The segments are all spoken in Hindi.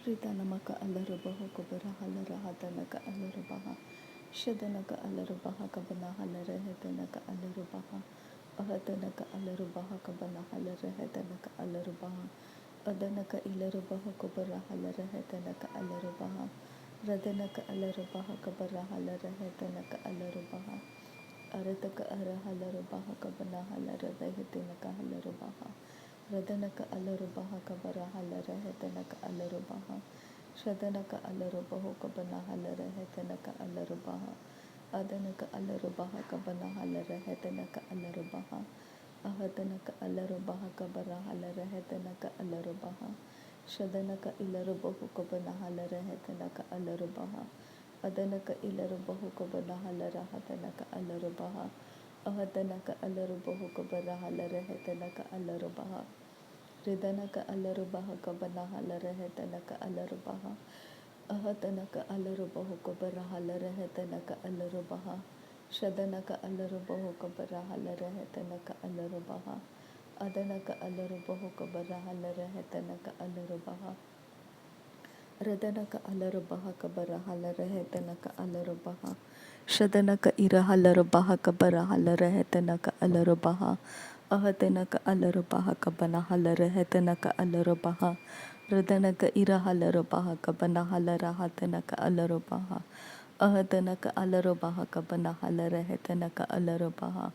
Ritanamaka alarubaho kubara halara hatanaka alarubaha. Shadanaka alarubaha kabana halara hetanaka alarubaha. Ahatanaka alarubaha kabana halara hetanaka alarubaha. Adanaka ilarubaha kubara halara hetanaka alarubaha. Radanaka alarubaha kabara halara hetanaka alarubaha. Arataka ara halarubaha kabana halara hetanaka halarubaha. Radanaka alarubaha kabara halara hetanaka alarubaha. Shadanaka alarubaho kabana halara hetanaka alarubaha. Adanaka alarubaha kabana halara hetanaka alarubaha. Ahadanaka alarubaha kabara halara hetanaka alarubaha. Shadanaka ilarubaho kabana halara hetanaka alarubaha. Adanaka ilarubaho kabana halara hetanaka alarubaha. Ahadanaka alarubaho kabara halara hetanaka alarubaha. Ridanaka alarubaha kabana halara hetanaka alarubaha. Ahatanaka alarubaho kabara halara hetanaka alarubaha. Shadanaka alarubaho kabara halara hetanaka alarubaha. Adanaka alarubaho kabara halara hetanaka alarubaha. Radanaka alarubaha kabara halara hetanaka alarubaha. Shadanaka ira halarubaha kabara halara hetanaka alarubaha. Ahatanaka alarubaha kabana halara hetanaka alarubaha. Radanaka ira halarubaha kabana halara hatanaka alarubaha. Ahatanaka alarubaha kabana halara hetanaka alarubaha.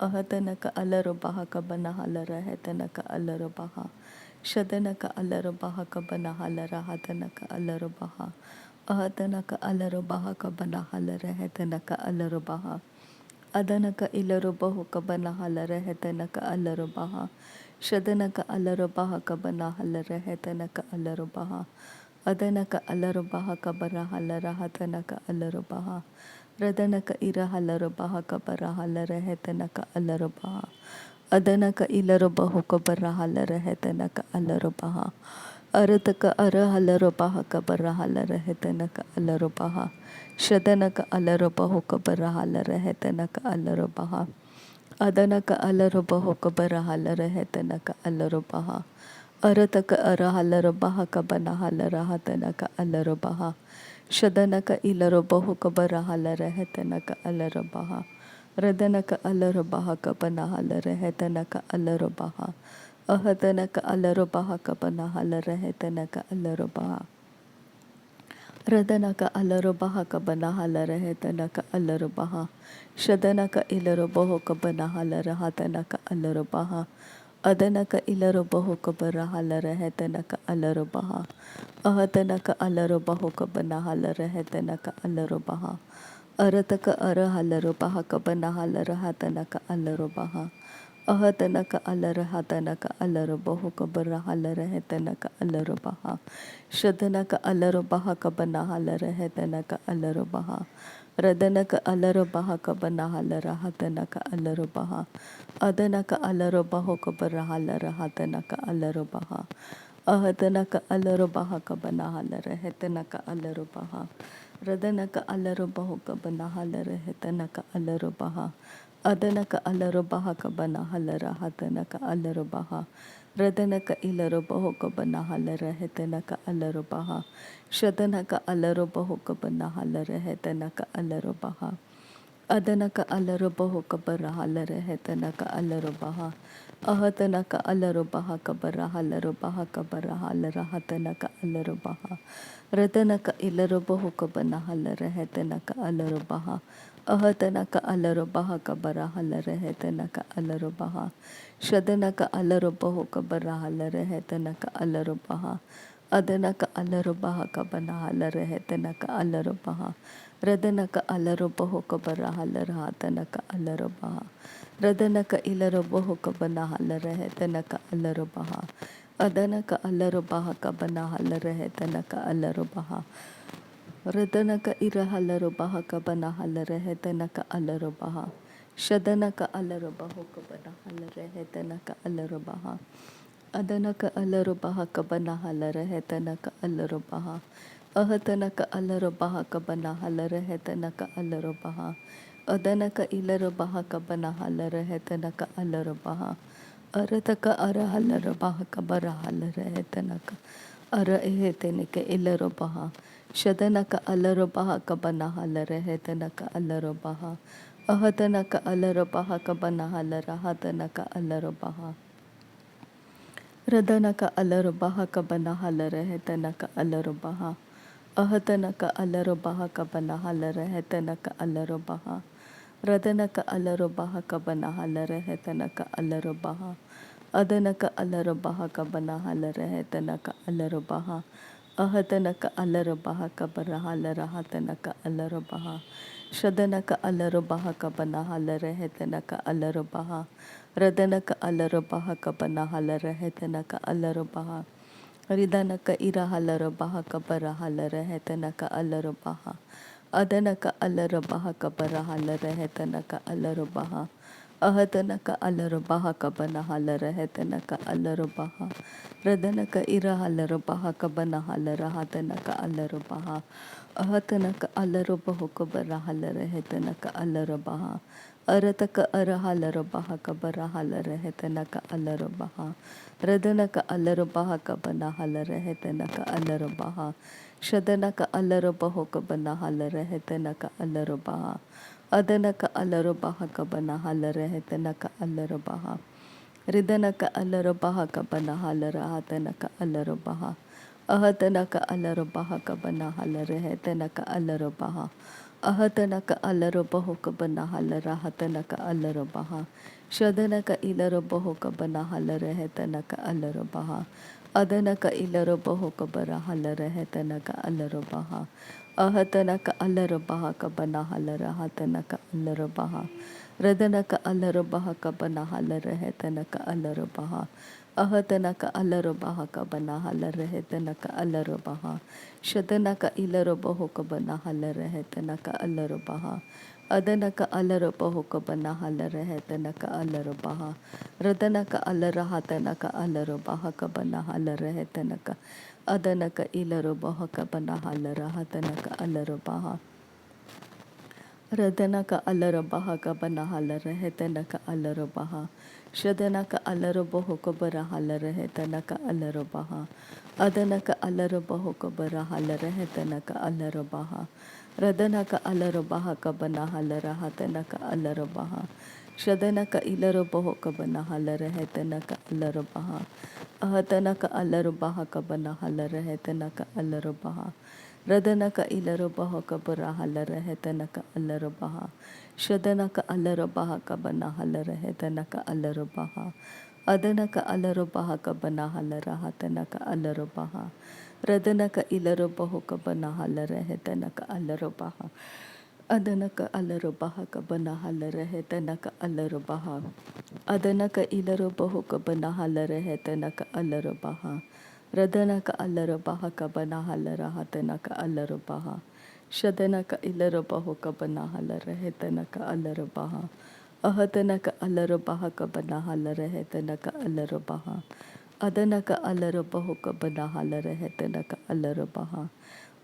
Ahatanaka alarubaha kabana halara hetanaka alarubaha. Shadanaka alarubaha kabana halara hatanaka alarubaha. Ahatanaka alarubaha kabana halara hetanaka alarubaha. Adanaka ilarubahu kabana halara hetanaka alarubaha. Shadanaka alarubaha kabana halara hetanaka alarubaha. Adanaka alarubaha kabara halara hatanaka alarubaha. Radanaka ira halarubaha kabara halara hetanaka alarubaha. Adanaka ilarubahu kabara halara hetanaka alarubaha. Arataka ara halarubaha kabara halara hetanaka alarubaha. Shadanaka alarubahu kabara halara hetanaka alarubaha. Adanaka alarubahu kabara halara hetanaka alarubaha. Arataka ara halarubaha kabana halara hatanaka alarubaha. Shadanaka ilarubahu kabara halara hetanaka alarubaha. Radanaka alarubaha kabana halara hetanaka alarubaha. Ahatanaka alarubaha kabana halara hetanaka alarubaha. Radanaka alarubaha kabana halara hetanaka alarubaha. Shadanaka ilarubahu kabana halara hatanaka alarubaha. Adanaka ilarubahu kabara halara hetanaka alarubaha. Ahatanaka alarubahu kabana halara hetanaka alarubaha. Arataka ara halarubaha kabana halara hatanaka alarubaha. Ahatanaka alara hatanaka alarubahu kabara halara hetanaka alarubaha. Shadanaka alarubaha kabana halara hetanaka alarubaha. Radanaka alarubaha kabana halara hatanaka alarubaha. Adanaka alarubahu kabara halara hatanaka alarubaha. Ahatanaka alarubaha kabana halara hetanaka alarubaha. Radanaka alarubahu kabana halara hetanaka alarubaha. Adanaka alarubaha kabana halara hatanaka alarubaha. Radanaka ilarubahu kabana halara hetanaka alarubaha. Shadanaka alarubahu kabana halara hetanaka alarubaha. Adanaka alarubahu kabara halara hetanaka alarubaha. Ahatanaka alarubaha kabara halarubaha kabara halara hatanaka alarubaha. Radanaka ilarubahu kabana halara hetanaka alarubaha. Ahatanaka alarubaha kabara halara hetanaka alarubaha. Shadanaka alarubahu kabara halara hetanaka alarubaha. Adanaka alarubaha kabana halara hetanaka alarubaha. Radanaka alarubahu kabara halara hatanaka alarubaha. Radanaka ilarubahu kabana halara hetanaka alarubaha. Adanaka alarubaha kabana halara hetanaka alarubaha. Radanaka ira halarubaha kabana halara hetanaka alarubaha. Shadanaka alarubahu kabana halara hetanaka alarubaha. Adanaka alarubaha kabana halara hetanaka alarubaha. Ahatanaka alarubaha kabana halara hetanaka alarubaha. Adanaka ilarubaha kabana halara hetanaka alarubaha. Arataka ara halarubaha kabara halara hetanaka अर एहे तेनक इलरो बहा शदनक अलरो बहा कबना हलर है तनक अलरो बहा अहतनक अलरो बहा कबना हलर हतनक अलरो बहा रदनक अलरो बहा कबना हलर है तनक अलरो बहा अहतनक अलरो बहा कबना हलर है तनक अलरो बहा रदनक अलरो बहा कबना हलर है तनक अलरो बहा अदनक अलरो बहा कबना हलर है तनक अलरो बहा अहतनक अलरो बहा कबर हलर हतनक अलरो बहा शदनक अलरो बहा कबना हलर है तनक अलरो बहा रदनक अलरो बहा कबना हलर है तनक अलरो बहा रिदनक इरा हलरो बहा कबर हलर है तनक अलरो बहा अदनक अलरो बहा कबर हलर है तनक अलरो बहा अहतनक अलरो बहा कबना हलर है तनक अलरो बहा रदनक इरा हलरो बहा कबना हलर हतनक अलरो बहा अहतनक अलरो बहो कबर हलर है तनक अलरो बहा अरतक अर हलरो बहा कबर हलर है तनक अलरो बहा रदनक अलरो बहा कबना हलर है तनक अलरो बहा शदनक अलरो बहो कबना हलर है तनक अलरो बहा अदनक अलरो बहा कबना हलर है तनक अलरो बहा रिदनक अलरो बहा कबना हलर हतनक अलरो बहा अहतनक अलरो बहा कबना हलर है तनक अलरो बहा अहतनक अलरो बहो कबना हलर हतनक अलरो बहा शदनक इलरो बहो कबना हलर है तनक अलरो बहा अदनक इलरो बहो कबर हलर है तनक अलरो बहा अहतनक अलरो बहा कबना हलर हतनक अलरो बहा रदनक अलरो बहा कबना हलर है तनक अलरो बहा अहतनक अलरो बहा कबना हलर है तनक अलरो बहा शदनक इलरो बहो कबना हलर है तनक अलरो बहा अदनक अलरो बहो कबना हलर है तनक अलरो बहा रदनक अलर हतनक अलरो बहा कबना हलर है तनक अदनक इलरो बहा कबना हलर हतनक अलरो बहा रदनक अलरो बहा कबना हलर है तनक अलरो बहा शदनक अलरो बहो कबर हलर है तनक अलरो बहा अदनक अलरो बहो कबर हलर है तनक अलरो बहा रदनक अलरो बहा कबना हलर हतनक अलरो बहा शदनक इलरो बहो कबना हलर है तनक अलरो बहा अहतनक अलरो बहा कबना हलर है तनक अलरो बहा रदनक इलरो बहो कबर हलर है तनक अलरो बहा शदनक अलरो बहा कबना हलर है तनक अलरो बहा अदनक अलरो बहा कबना हलर हतनक अलरो बहा रदनक इलरो बहो कबना हलर है तनक अलरो बहा अदनक अलरो बहा कबना हलर है तनक अलरो बहा अदनक इलरो बहो कबना हलर है तनक अलरो बहा रदनक अलरो बहा कबना हलर हतनक अलरो बहा शदनक इलरो बहो कबना हलर है तनक अलरो बहा अहतनक अलरो बहा कबना हलर है तनक अलरो बहा अदनक अलरो बहो कबना हलर है तनक अलरो बहा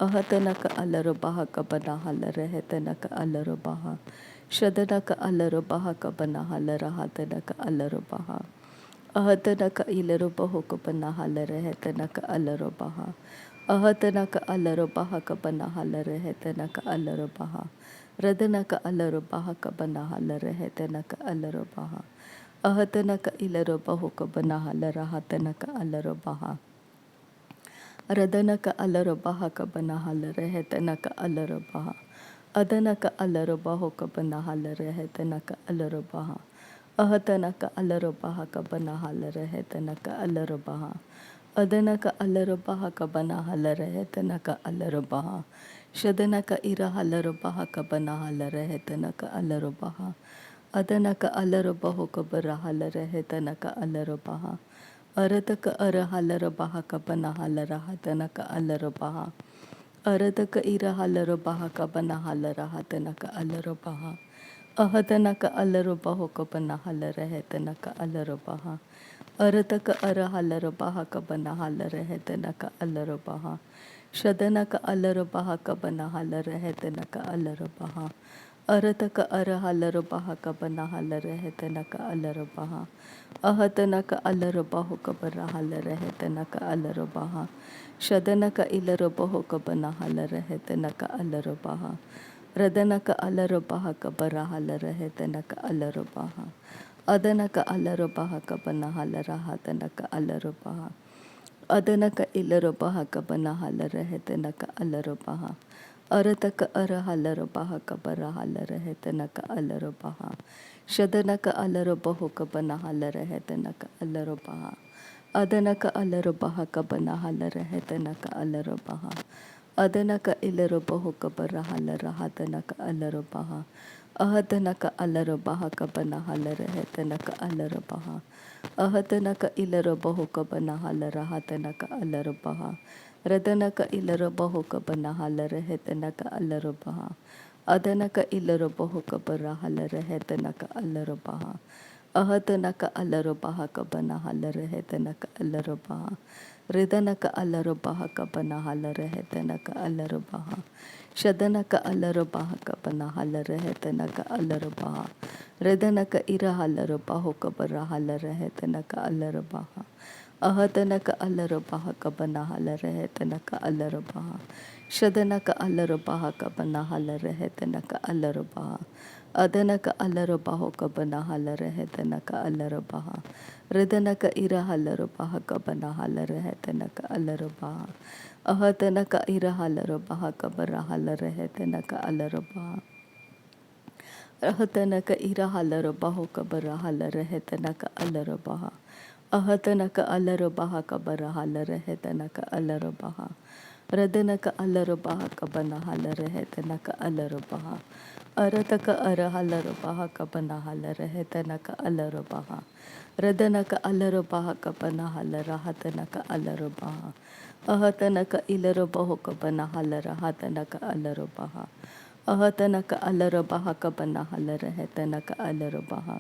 अहतनक अलरो बहा कबना हलर है तनक अलरो बहा शदनक अलरो बहा कबना हलर हतनक अलरो बहा अहतनक इलरो बहो कबना हलर है तनक अलरो बहा अहतनक अलरो बहा कबना हलर है तनक अलरो बहा रदनक अलरो बहा कबना हलर है तनक अलरो बहा अहतनक इलरो बहो कबना हलर हतनक अलरो बहा रदनक अलरो बहा कबना हलर है तनक अलरो बहा अदनक अलरो बहो कबना हलर है तनक अलरो बहा अहतनक अलरो बहा कबना हलर है तनक अलरो बहा अदनक अलरो बहा कबना हलर है तनक अलरो बहा शदनक इरा हलरो बहा कबना हलर है तनक अलरो बहा अदनक अलरो बहो कबर हलर है तनक अलरो बहा अरतक अर हलर बहा कबना हलर हतनक अलरो बहा अरतक इर हलर बहा कबना हलर हतनक अलरो बहा अहतनक अलरो बहो कबना हलर है तनक अलरो बहा अरतक अर हलर बहा कबना हलर है तनक अलरो बहा शदनक अलरो बहा कबना हलर है तनक अलरो बहा अरतक अरहलर बाहक बनहलर है तनक अलर बहा अहतनक अलर बहुक बरहलर है तनक अलर बहा शदनक इलर बहुक बनहलर है तनक अलर बहा रदनक अलर बाहक बरहलर है तनक अलर बहा अदनक अलर बाहक बनहलर है तनक अलर बहा अदनक इलर बाहक बनहलर है तनक अलर बहा अरतक अरहलर बाहक बरहलर है तनक अलर बहा शदनक अलर बहुक बनहलर है तनक अलर बहा अदनक अलर बाहक बनहलर है तनक अलर बहा अदनक इलर बहुक बरहलर है तनक अलर बहा अहतनक अलर बाहक बनहलर है तनक अलर बहा अहतनक इलर बहुक बनहलर है तनक अलर बहा रदनक इलर बहुक बनहलर है तनक अलर बहा अदनक इलर बहुक बरहलर है तनक अलर बहा अहतनक अलर बाहक बनहलर है तनक अलर बहा रिदनक अलर बाहक बनहलर है तनक अलर बहा शदनक अलर बाहक बनहलर है तनक अलर बहा रिदनक इरहलर बाहुक बरहलर है तनक अलर बहा अहतनक अलर बाहक बनहलर है तनक अलर बहा शदनक अलर बाहक बनहलर है तनक अलर बहा अदनक अलर बाहुक बनहलर है तनक अलर बहा रिदनक इरहलर बाहक बनहलर है तनक अलर बहा अहतनक इरहलर बाहक बरहलर है तनक अलर बहा अहतनक इरहलर बाहुक बरहलर है तनक अलर बहा अहतनक अलर बाहक बरहलर है तनक अलर बहा रदनक अलर बाहक बनहलर है तनक अलर बहा अरतक अरहलर बाहक बनहलर है तनक अलर बहा रदनक अलर बाहक बनहलर है तनक अलर बहा अहतनक इलर बहुक बनहलर है तनक अलर बहा अहतनक अलर बाहक बनहलर है तनक अलर बहा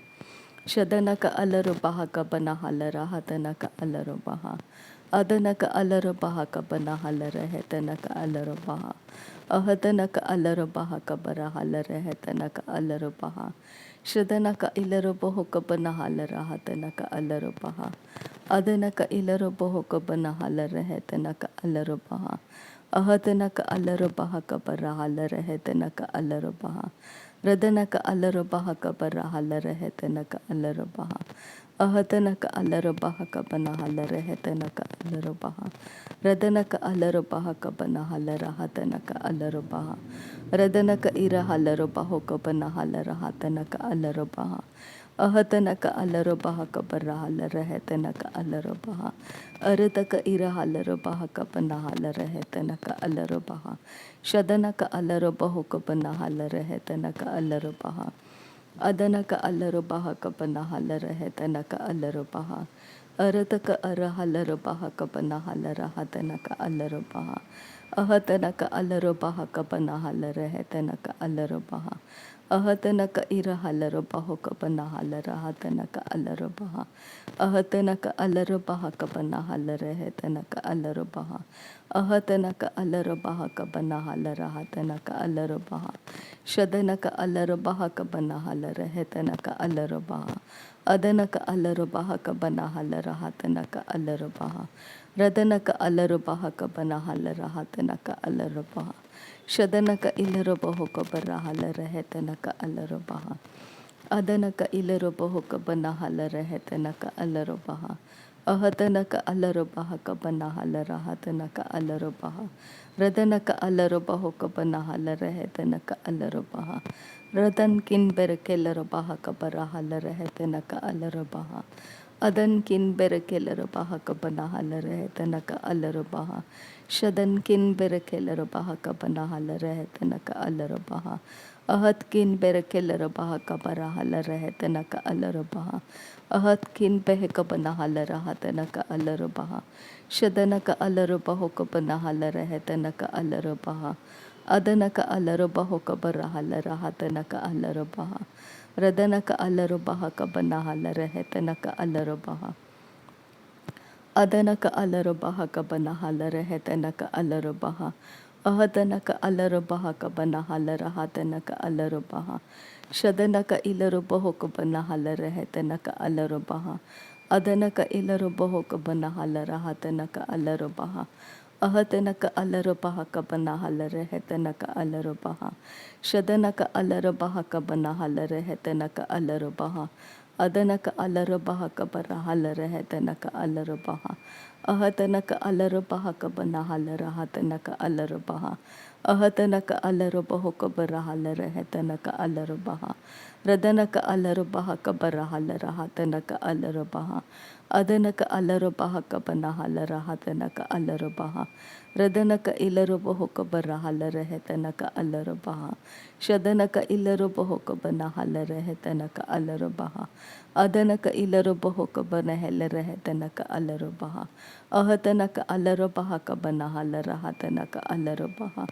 शदनक अलर बाहक बनहलर है तनक अलर बहा अदनक अलर बाहक बनहलर है तनक अलर बहा अहतनक अलर बाहक बरहलर है तनक अलर बहा शदनक इलर बहुक बनहलर है तनक अलर बहा अदनक इलर बहुक बनहलर है तनक अलर बहा अहतनक अलर बाहक बरहलर है तनक अलर बहा रदनक अलर बाहक बरहलर है तनक अलर बहा अहतनक अलर बाहक बनहलर है तनक अलर बहा रदनक अलर बाहक बनहलर है तनक अलर बहा रदनक इरहलर बाहुक बनहलर है तनक अलर बहा अहतनक अलर बाहक बरहलर है तनक अलर बहा अरतक इरहलर बाहक बनहलर है तनक अलर बहा शदनक अलर बहुक बनहलर है तनक अलर बहा अदनक अलर बाहक बनहलर है तनक अलर बहा अरतक अरहलर बाहक बनहलर है तनक अलर बहा अहतनक अलर बाहक बनहलर है तनक अलर बहा अहतनक इरहलर बाहुक बनहलर है तनक अलर बहा अहतनक अलर बाहक बनहलर है तनक अलर बहा अहतनक अलर बाहक बनहलर है तनक अलर बहा शदनक अलर बाहक बनहलर है तनक अलर बहा अदनक अलर बाहक बनहलर है तनक अलर बहा रदनक अलर बाहक बनहलर है तनक अलर बहा शदनक इलर बहुक बरहलर है तनक अलर बहा अदनक इलर बहुक बनहलर है तनक अलर बहा अहतनक अलर बाहक बनहलर है तनक अलर बहा रदनक अलर बहुक बनहलर है तनक अलर बहा रदन किन बेर केलर बाहक बरहलर है तनक अलर बहा अदन किन बेर केलर बाहक बनहलर है तनक अलर बहा शदन किन बेर केलर बाहक बनहलर है तनक अलर बहा अहत किन बेर केलर बाहक बरहलर है तनक अलर बहा अहत किन बहक बनहलर है तनक अलर बहा शदनक अलर बहुक बनहलर है तनक अलर बहा अदनक अलर बहुक बरहलर है तनक अलर बहा रदनक अलर बाहक बनहलर है तनक अलर बहा अदनक अलर बाहक बनहलर है तनक अलर बहा अहतनक अलरबहा कबना हलर हातनक अलरबहा शदनक इलरबहो कबना हलर रहतनक अलरबहा अदनक इलरबहो कबना हलर हातनक अलरबहा अहतनक अलरबहा कबना हलर रहतनक अलरबहा शदनक अलरबहा कबना हलर रहतनक अलरबहा अदनक अलरबहा कबरा हलर रहतनक अलरबहा अहतनक अलरबहा कबना हलर हातनक अलरबहा अहतनक अलरबहो कबरा हलर रहतनक अलरबहा रदनक अलरबहा कबरा हलर हातनक अलरबहा अदनक अलरबहा कबना हलर हातनक अलरबहा रदनक इलरबहो कबरा हलर रहतनक अलरबहा शदनक इलरबहो कबना हलर रहतनक अलरबहा अदनक इलरबहो कबना हलर रहतनक अलरबहा अहतनक अलरबहा कबना हलर हातनक अलरबहा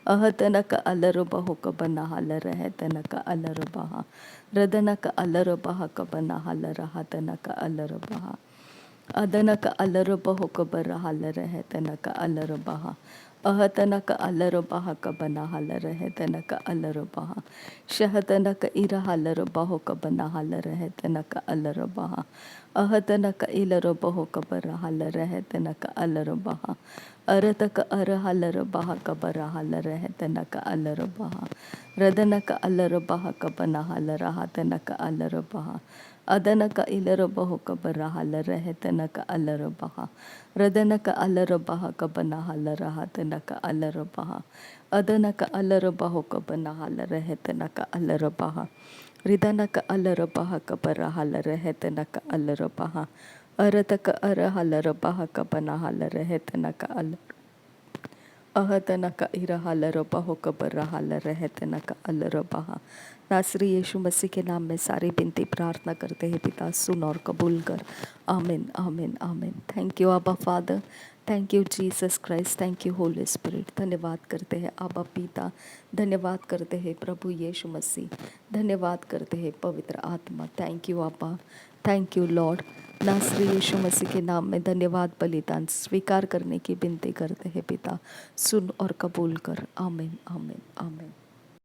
अहतनक अलरबहो कबना हलर रहतनक अलरबहा रदनक अलरबहा कबना हलर हातनक अलरबहा अदनक अलरबहो कबरा हलर रहतनक अलरबहा अहतनक अलरबहा कबना हलर रहतनक अलरबहा शहतनक इर हलरबहो कबना हलर रहतनक अलरबहा अहतनक इलरबहो कबरा हलर रहतनक अलरबहा अरतक अर हलरबहा कबरा हलर रहतनक अलरबहा रदनक अलरबहा कबना हलर हातनक अलरबहा अदनक इलरबहो कबरा हलर रहतनक अलरबहा रदनक अलरबहा कबना हलर हातनक अलरबहा अदनक अलरबहो कबना हलर रहतनक अलरबहा रिदनक अलरबहा कबरा हलर रहतनक अलरबहा अरतक अर हलरबहा कबना हलर रहतनक अलर अहतनक इर हलरबहो कबरा हलर रहतनक अलरबहा नासरी यीशु मसीह के नाम में सारी बिनती प्रार्थना करते हैं पिता, सुन और कबूल कर। आमीन आमीन आमीन। थैंक यू आबा father, thank you Jesus Christ, thank you Holi spirit. धन्यवाद करते हैं आबा पिता, धन्यवाद करते हैं प्रभु यीशु मसीह, धन्यवाद करते हैं पवित्र आत्मा। थैंक यू आबा, थैंक यू लॉर्ड। नासरी यीशु मसीह के नाम में धन्यवाद बलिदान स्वीकार करने की विनती करते हैं पिता, सुन और कबूल कर। आमीन आमीन आमीन।